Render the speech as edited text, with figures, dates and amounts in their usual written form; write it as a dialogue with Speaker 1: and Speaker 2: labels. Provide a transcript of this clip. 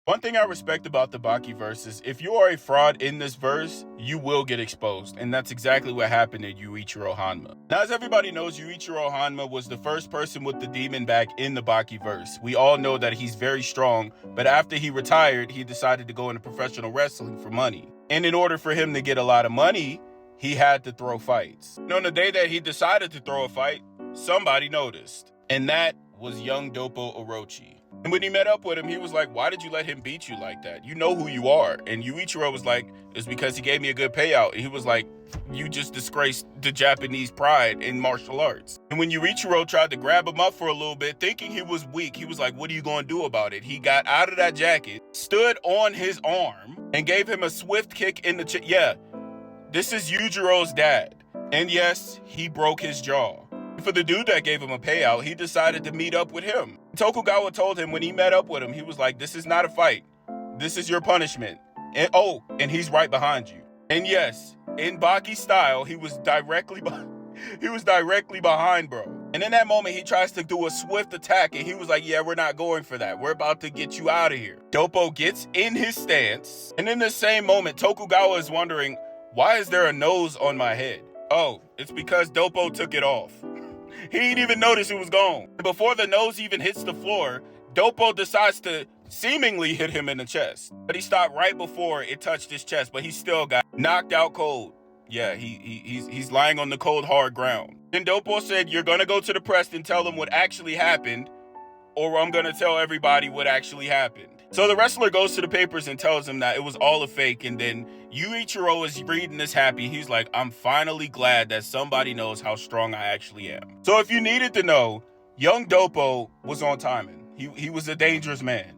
Speaker 1: One thing I respect about the Baki verse is if you are a fraud in this verse, you will get exposed. And that's exactly what happened to Yuichiro Hanma. Now, as everybody knows, Yuichiro Hanma was the first person with the demon back in the Baki verse. We all know that he's very strong, but after he retired, he decided to go into professional wrestling for money. And in order for him to get a lot of money, he had to throw fights. And on the day that he decided to throw a fight, somebody noticed. And that was young Doppo Orochi. And when he met up with him, he was like, why did you let him beat you like that? You know who you are. And Yuichiro was like, it's because he gave me a good payout. And he was like, you just disgraced the Japanese pride in martial arts. And when Yuichiro tried to grab him up for a little bit, thinking he was weak, he was like, what are you going to do about it? He got out of that jacket, stood on his arm, and gave him a swift kick in the chest. Yeah, this is Yujiro's dad. And yes, he broke his jaw. For the dude that gave him a payout, he decided to meet up with him. Tokugawa told him when he met up with him, he was like, this is not a fight. This is your punishment. And he's right behind you. And yes, in Baki style, he was directly behind bro. And in that moment, he tries to do a swift attack, and he was like, yeah, we're not going for that. We're about to get you out of here. Doppo gets in his stance, and in the same moment, Tokugawa is wondering, why is there a nose on my head? Oh, it's because Doppo took it off. He didn't even notice it was gone. Before the nose even hits the floor, Doppo decides to seemingly hit him in the chest. But he stopped right before it touched his chest, but he still got knocked out cold. Yeah, he's lying on the cold, hard ground. Then Doppo said, you're gonna go to the press and tell them what actually happened, or I'm gonna tell everybody what actually happened. So the wrestler goes to the papers and tells him that it was all a fake, and then Yuichiro is reading this happy. He's like, I'm finally glad that somebody knows how strong I actually am. So if you needed to know, young Doppo was on timing. He was a dangerous man.